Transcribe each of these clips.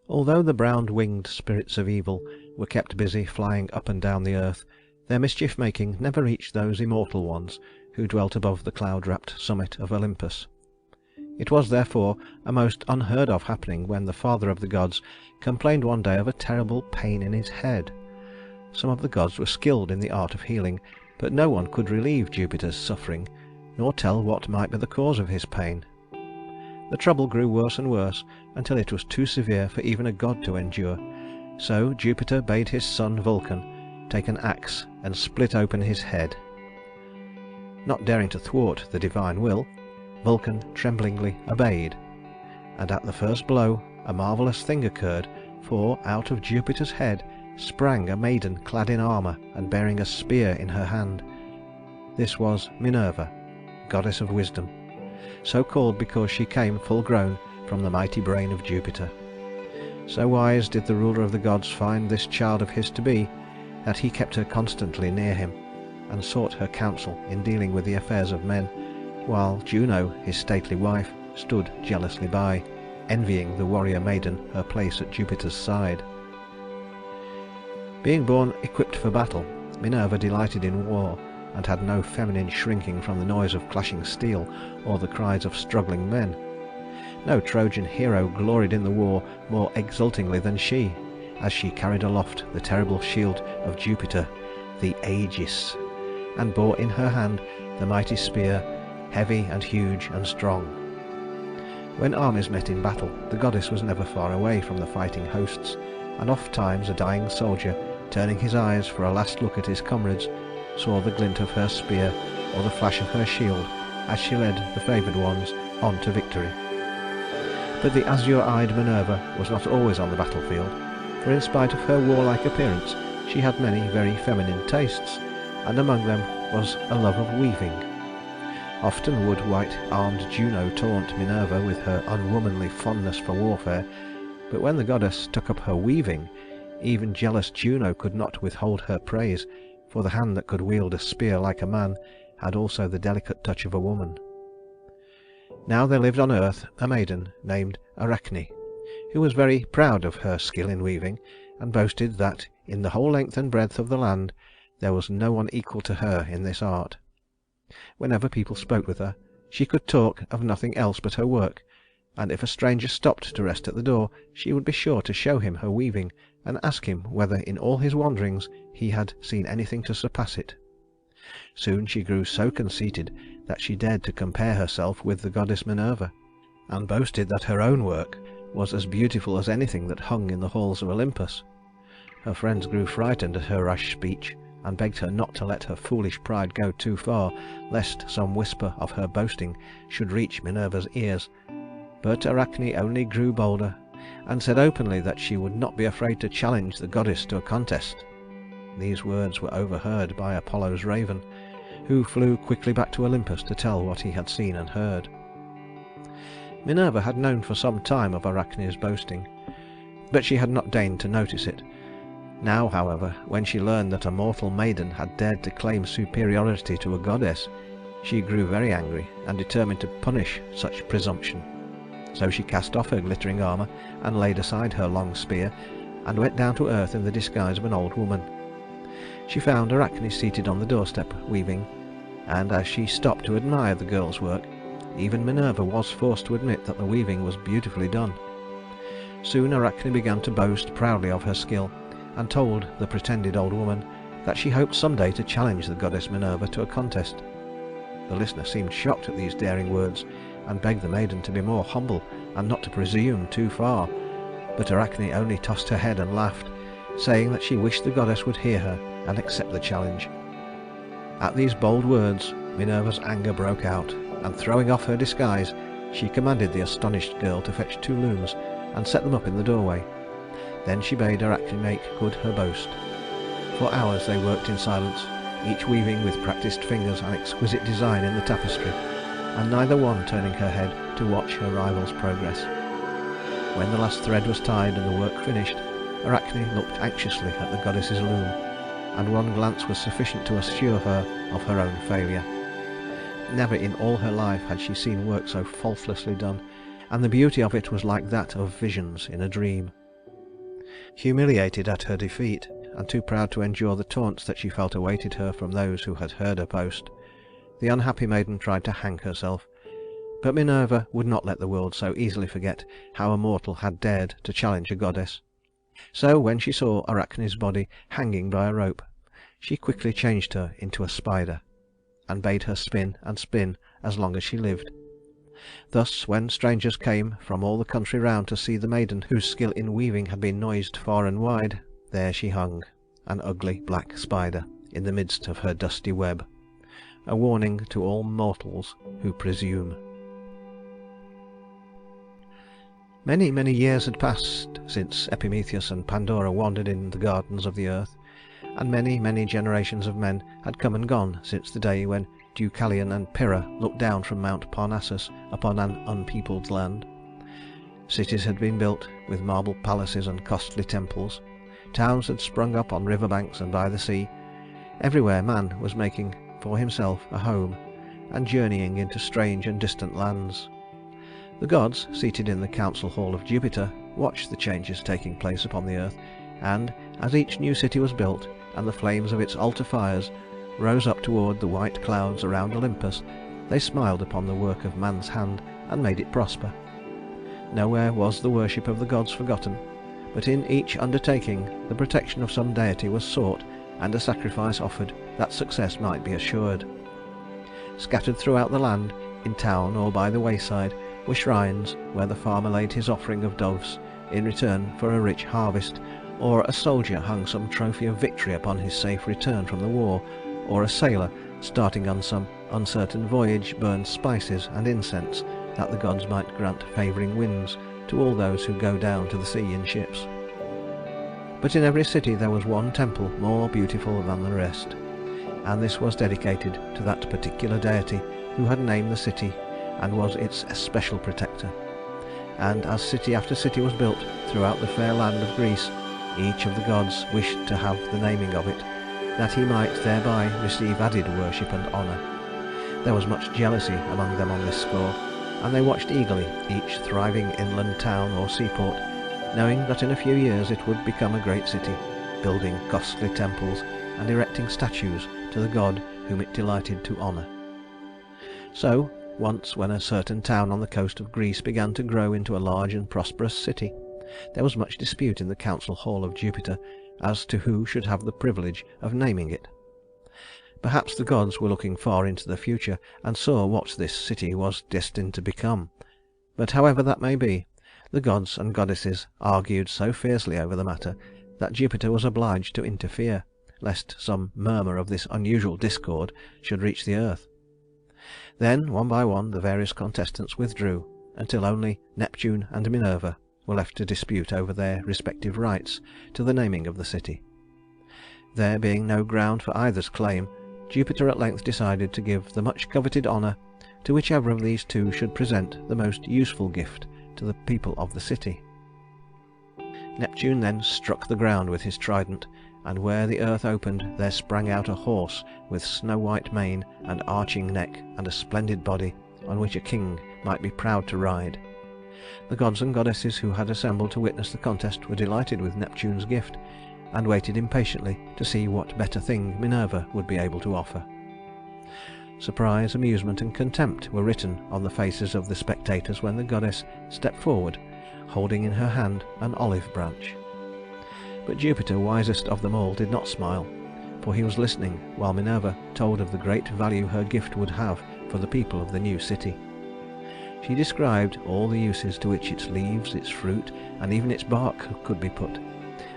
Although the brown-winged spirits of evil were kept busy flying up and down the earth, their mischief-making never reached those immortal ones who dwelt above the cloud-wrapped summit of Olympus. It was, therefore, a most unheard-of happening when the father of the gods complained one day of a terrible pain in his head. Some of the gods were skilled in the art of healing, but no one could relieve Jupiter's suffering, nor tell what might be the cause of his pain. The trouble grew worse and worse, until it was too severe for even a god to endure. So Jupiter bade his son Vulcan take an axe and split open his head. Not daring to thwart the divine will, Vulcan tremblingly obeyed, and at the first blow a marvelous thing occurred, for out of Jupiter's head sprang a maiden clad in armor and bearing a spear in her hand. This was Minerva, goddess of wisdom, so called because she came full grown from the mighty brain of Jupiter. So wise did the ruler of the gods find this child of his to be, that he kept her constantly near him, and sought her counsel in dealing with the affairs of men, while Juno, his stately wife, stood jealously by, envying the warrior maiden her place at Jupiter's side. Being born equipped for battle, Minerva delighted in war, and had no feminine shrinking from the noise of clashing steel or the cries of struggling men. No Trojan hero gloried in the war more exultingly than she, as she carried aloft the terrible shield of Jupiter, the Aegis, and bore in her hand the mighty spear, heavy and huge and strong. When armies met in battle, the goddess was never far away from the fighting hosts, and oft-times a dying soldier, turning his eyes for a last look at his comrades, saw the glint of her spear or the flash of her shield as she led the favored ones on to victory. But the azure-eyed Minerva was not always on the battlefield, for in spite of her warlike appearance she had many very feminine tastes, and among them was a love of weaving. Often would white-armed Juno taunt Minerva with her unwomanly fondness for warfare, but when the goddess took up her weaving, even jealous Juno could not withhold her praise, for the hand that could wield a spear like a man had also the delicate touch of a woman. Now there lived on earth a maiden named Arachne, who was very proud of her skill in weaving, and boasted that in the whole length and breadth of the land there was no one equal to her in this art. Whenever people spoke with her, she could talk of nothing else but her work, and if a stranger stopped to rest at the door, she would be sure to show him her weaving, and ask him whether in all his wanderings he had seen anything to surpass it. Soon she grew so conceited that she dared to compare herself with the goddess Minerva, and boasted that her own work was as beautiful as anything that hung in the halls of Olympus. Her friends grew frightened at her rash speech, and begged her not to let her foolish pride go too far, lest some whisper of her boasting should reach Minerva's ears. But Arachne only grew bolder, and said openly that she would not be afraid to challenge the goddess to a contest. These words were overheard by Apollo's raven, who flew quickly back to Olympus to tell what he had seen and heard. Minerva had known for some time of Arachne's boasting, but she had not deigned to notice it. Now, however, when she learned that a mortal maiden had dared to claim superiority to a goddess, she grew very angry and determined to punish such presumption. So she cast off her glittering armor and laid aside her long spear, and went down to earth in the disguise of an old woman. She found Arachne seated on the doorstep weaving, and as she stopped to admire the girl's work, even Minerva was forced to admit that the weaving was beautifully done. Soon Arachne began to boast proudly of her skill, and told the pretended old woman that she hoped someday to challenge the goddess Minerva to a contest. The listener seemed shocked at these daring words, and begged the maiden to be more humble and not to presume too far. But Arachne only tossed her head and laughed, saying that she wished the goddess would hear her and accept the challenge. At these bold words Minerva's anger broke out, and throwing off her disguise, she commanded the astonished girl to fetch 2 looms and set them up in the doorway. Then she bade Arachne make good her boast. For hours they worked in silence, each weaving with practiced fingers an exquisite design in the tapestry, and neither one turning her head to watch her rival's progress. When the last thread was tied and the work finished, Arachne looked anxiously at the goddess's loom, and one glance was sufficient to assure her of her own failure. Never in all her life had she seen work so faultlessly done, and the beauty of it was like that of visions in a dream. Humiliated at her defeat, and too proud to endure the taunts that she felt awaited her from those who had heard her boast, the unhappy maiden tried to hang herself. But Minerva would not let the world so easily forget how a mortal had dared to challenge a goddess. So when she saw Arachne's body hanging by a rope, she quickly changed her into a spider, and bade her spin and spin as long as she lived. Thus, when strangers came from all the country round to see the maiden whose skill in weaving had been noised far and wide, there she hung, an ugly black spider, in the midst of her dusty web, a warning to all mortals who presume. Many, many years had passed since Epimetheus and Pandora wandered in the gardens of the earth, and many, many generations of men had come and gone since the day when Deucalion and Pyrrha looked down from Mount Parnassus upon an unpeopled land. Cities had been built, with marble palaces and costly temples. Towns had sprung up on river banks and by the sea. Everywhere man was making for himself a home, and journeying into strange and distant lands. The gods, seated in the council hall of Jupiter, watched the changes taking place upon the earth, and as each new city was built, and the flames of its altar fires rose up toward the white clouds around Olympus, they smiled upon the work of man's hand and made it prosper. Nowhere was the worship of the gods forgotten, but in each undertaking the protection of some deity was sought and a sacrifice offered that success might be assured. Scattered throughout the land, in town or by the wayside, were shrines where the farmer laid his offering of doves in return for a rich harvest, or a soldier hung some trophy of victory upon his safe return from the war, or a sailor starting on some uncertain voyage burned spices and incense that the gods might grant favoring winds to all those who go down to the sea in ships. But in every city there was one temple more beautiful than the rest, and this was dedicated to that particular deity who had named the city and was its especial protector. And as city after city was built throughout the fair land of Greece, each of the gods wished to have the naming of it, that he might thereby receive added worship and honor. There was much jealousy among them on this score, and they watched eagerly each thriving inland town or seaport, knowing that in a few years it would become a great city, building costly temples and erecting statues to the god whom it delighted to honor. So, once when a certain town on the coast of Greece began to grow into a large and prosperous city, there was much dispute in the council hall of Jupiter as to who should have the privilege of naming it. Perhaps the gods were looking far into the future and saw what this city was destined to become. But however that may be, the gods and goddesses argued so fiercely over the matter that Jupiter was obliged to interfere, lest some murmur of this unusual discord should reach the earth. Then, one by one, the various contestants withdrew, until only Neptune and Minerva were left to dispute over their respective rights to the naming of the city. There being no ground for either's claim, Jupiter at length decided to give the much coveted honor to whichever of these two should present the most useful gift to the people of the city. Neptune then struck the ground with his trident, and where the earth opened there sprang out a horse with snow-white mane and arching neck and a splendid body, on which a king might be proud to ride. The gods and goddesses who had assembled to witness the contest were delighted with Neptune's gift, and waited impatiently to see what better thing Minerva would be able to offer. Surprise, amusement, and contempt were written on the faces of the spectators when the goddess stepped forward, holding in her hand an olive branch. But Jupiter, wisest of them all, did not smile, for he was listening while Minerva told of the great value her gift would have for the people of the new city. She described all the uses to which its leaves, its fruit, and even its bark could be put,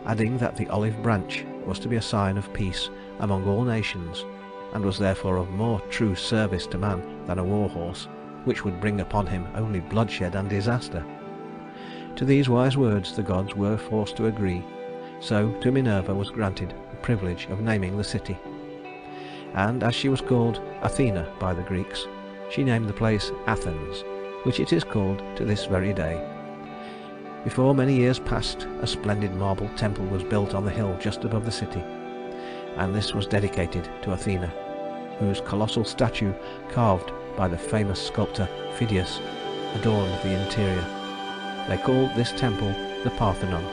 adding that the olive branch was to be a sign of peace among all nations, and was therefore of more true service to man than a war horse, which would bring upon him only bloodshed and disaster. To these wise words the gods were forced to agree, so to Minerva was granted the privilege of naming the city. And as she was called Athena by the Greeks, she named the place Athens, which it is called to this very day. Before many years passed, a splendid marble temple was built on the hill just above the city, and this was dedicated to Athena, whose colossal statue, carved by the famous sculptor Phidias, adorned the interior. They called this temple the Parthenon,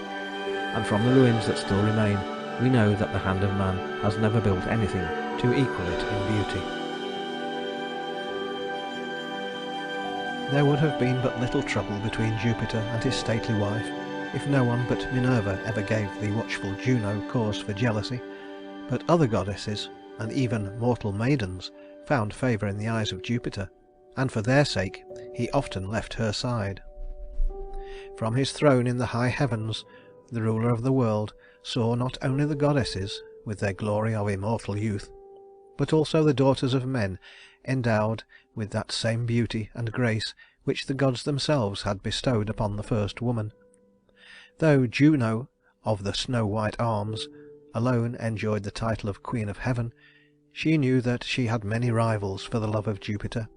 and from the ruins that still remain, we know that the hand of man has never built anything to equal it in beauty. There would have been but little trouble between Jupiter and his stately wife if no one but Minerva ever gave the watchful Juno cause for jealousy, but other goddesses, and even mortal maidens, found favour in the eyes of Jupiter, and for their sake he often left her side. From his throne in the high heavens, the ruler of the world saw not only the goddesses, with their glory of immortal youth, but also the daughters of men endowed with that same beauty and grace which the gods themselves had bestowed upon the first woman. Though Juno, of the snow-white arms, alone enjoyed the title of Queen of Heaven, she knew that she had many rivals for the love of Jupiter,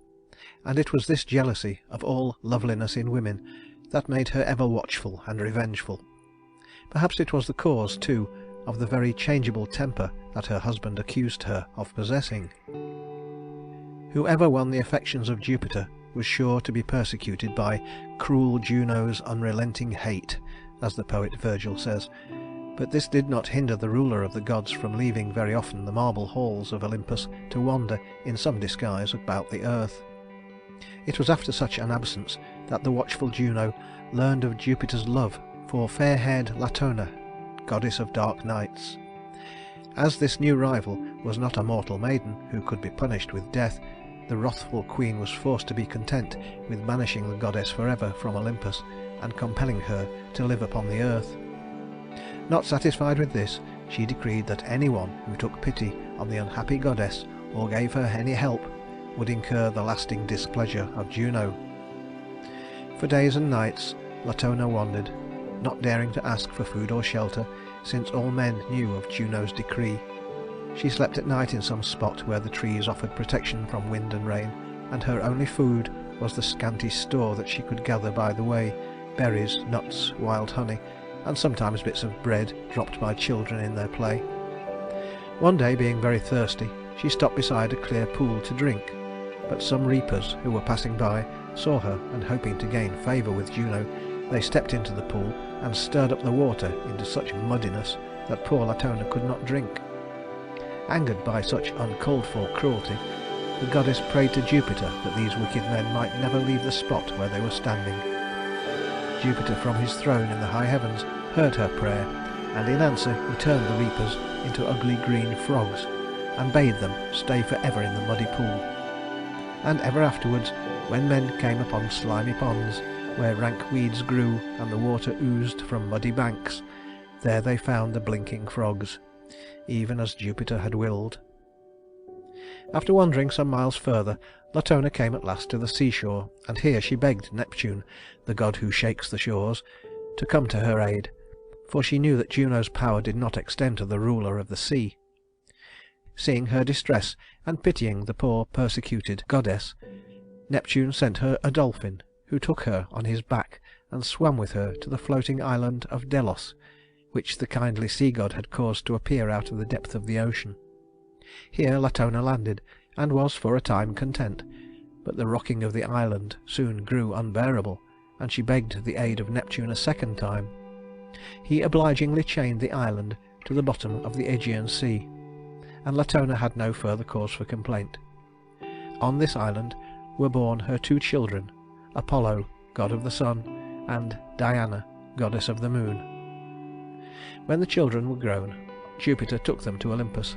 and it was this jealousy of all loveliness in women that made her ever watchful and revengeful. Perhaps it was the cause, too, of the very changeable temper that her husband accused her of possessing. Whoever won the affections of Jupiter was sure to be persecuted by cruel Juno's unrelenting hate, as the poet Virgil says, but this did not hinder the ruler of the gods from leaving very often the marble halls of Olympus to wander in some disguise about the earth. It was after such an absence that the watchful Juno learned of Jupiter's love for fair-haired Latona, goddess of dark nights. As this new rival was not a mortal maiden who could be punished with death, the wrathful queen was forced to be content with banishing the goddess forever from Olympus and compelling her to live upon the earth. Not satisfied with this, she decreed that anyone who took pity on the unhappy goddess or gave her any help would incur the lasting displeasure of Juno. For days and nights Latona wandered, not daring to ask for food or shelter, since all men knew of Juno's decree. She slept at night in some spot where the trees offered protection from wind and rain, and her only food was the scanty store that she could gather by the way, berries, nuts, wild honey, and sometimes bits of bread dropped by children in their play. One day, being very thirsty, she stopped beside a clear pool to drink, but some reapers who were passing by saw her, and hoping to gain favour with Juno, they stepped into the pool and stirred up the water into such muddiness that poor Latona could not drink. Angered by such uncalled-for cruelty, the goddess prayed to Jupiter that these wicked men might never leave the spot where they were standing. Jupiter from his throne in the high heavens heard her prayer, and in answer he turned the reapers into ugly green frogs, and bade them stay for ever in the muddy pool. And ever afterwards, when men came upon slimy ponds, where rank weeds grew and the water oozed from muddy banks, there they found the blinking frogs, even as Jupiter had willed. After wandering some miles further, Latona came at last to the seashore, and here she begged Neptune, the god who shakes the shores, to come to her aid, for she knew that Juno's power did not extend to the ruler of the sea. Seeing her distress, and pitying the poor persecuted goddess, Neptune sent her a dolphin, who took her on his back and swam with her to the floating island of Delos, which the kindly sea god had caused to appear out of the depth of the ocean. Here Latona landed, and was for a time content, but the rocking of the island soon grew unbearable, and she begged the aid of Neptune a second time. He obligingly chained the island to the bottom of the Aegean Sea, and Latona had no further cause for complaint. On this island were born her two children, Apollo, god of the sun, and Diana, goddess of the moon. When the children were grown, Jupiter took them to Olympus,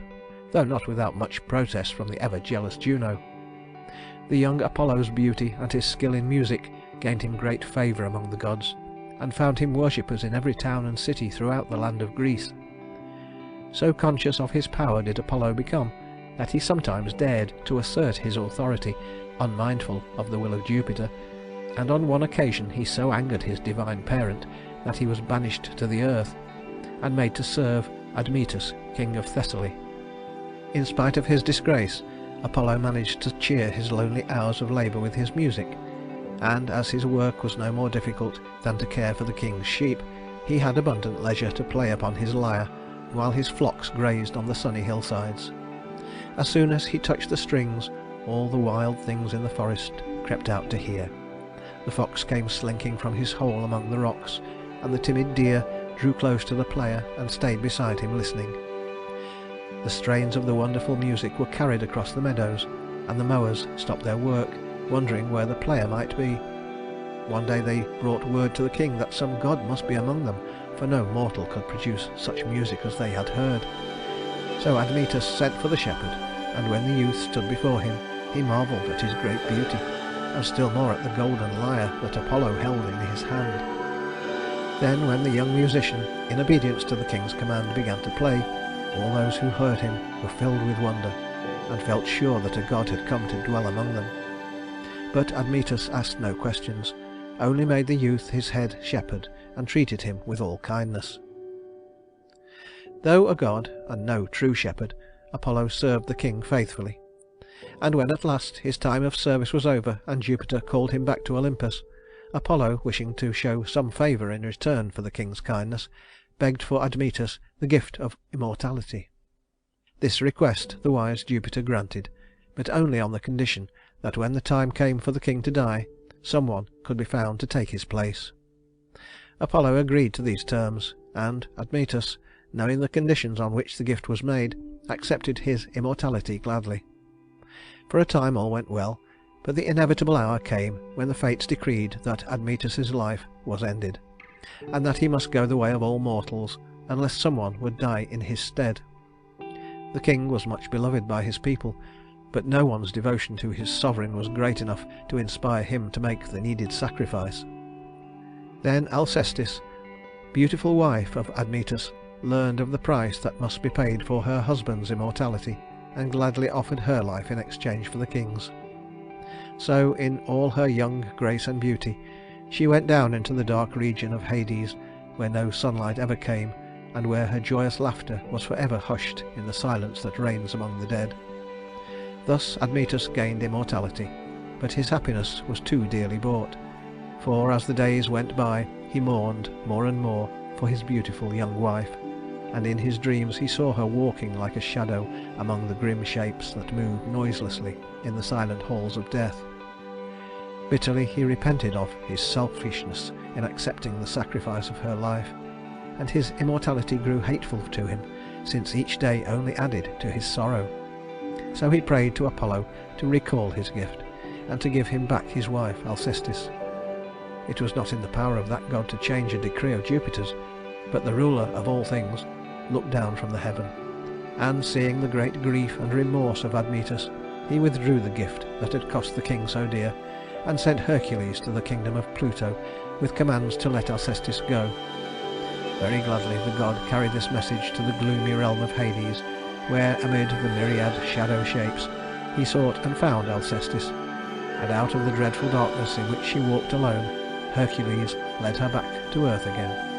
though not without much protest from the ever-jealous Juno. The young Apollo's beauty and his skill in music gained him great favour among the gods, and found him worshippers in every town and city throughout the land of Greece. So conscious of his power did Apollo become, that he sometimes dared to assert his authority, unmindful of the will of Jupiter, and on one occasion he so angered his divine parent that he was banished to the earth, and made to serve Admetus, king of Thessaly. In spite of his disgrace, Apollo managed to cheer his lonely hours of labour with his music, and as his work was no more difficult than to care for the king's sheep, he had abundant leisure to play upon his lyre while his flocks grazed on the sunny hillsides. As soon as he touched the strings, all the wild things in the forest crept out to hear. The fox came slinking from his hole among the rocks, and the timid deer drew close to the player and stayed beside him listening. The strains of the wonderful music were carried across the meadows, and the mowers stopped their work, wondering where the player might be. One day they brought word to the king that some god must be among them, for no mortal could produce such music as they had heard. So Admetus sent for the shepherd, and when the youth stood before him, he marvelled at his great beauty, and still more at the golden lyre that Apollo held in his hand. Then, when the young musician, in obedience to the king's command, began to play, all those who heard him were filled with wonder, and felt sure that a god had come to dwell among them. But Admetus asked no questions, only made the youth his head shepherd, and treated him with all kindness. Though a god, and no true shepherd, Apollo served the king faithfully. And when at last his time of service was over, and Jupiter called him back to Olympus, Apollo, wishing to show some favour in return for the king's kindness, begged for Admetus the gift of immortality. This request the wise Jupiter granted, but only on the condition that when the time came for the king to die, someone could be found to take his place. Apollo agreed to these terms, and Admetus, knowing the conditions on which the gift was made, accepted his immortality gladly. For a time all went well, but the inevitable hour came when the fates decreed that Admetus's life was ended, and that he must go the way of all mortals unless someone would die in his stead. The king was much beloved by his people, but no one's devotion to his sovereign was great enough to inspire him to make the needed sacrifice. Then Alcestis, beautiful wife of Admetus, learned of the price that must be paid for her husband's immortality, and gladly offered her life in exchange for the king's. So, in all her young grace and beauty, she went down into the dark region of Hades, where no sunlight ever came, and where her joyous laughter was forever hushed in the silence that reigns among the dead. Thus Admetus gained immortality, but his happiness was too dearly bought, for as the days went by he mourned more and more for his beautiful young wife, and in his dreams he saw her walking like a shadow among the grim shapes that moved noiselessly in the silent halls of death. Bitterly he repented of his selfishness in accepting the sacrifice of her life, and his immortality grew hateful to him, since each day only added to his sorrow. So he prayed to Apollo to recall his gift, and to give him back his wife Alcestis. It was not in the power of that god to change a decree of Jupiter's, but the ruler of all things looked down from the heaven, and seeing the great grief and remorse of Admetus, he withdrew the gift that had cost the king so dear, and sent Hercules to the kingdom of Pluto with commands to let Alcestis go. Very gladly the god carried this message to the gloomy realm of Hades, where amid the myriad shadow shapes he sought and found Alcestis, and out of the dreadful darkness in which she walked alone, Hercules led her back to earth again.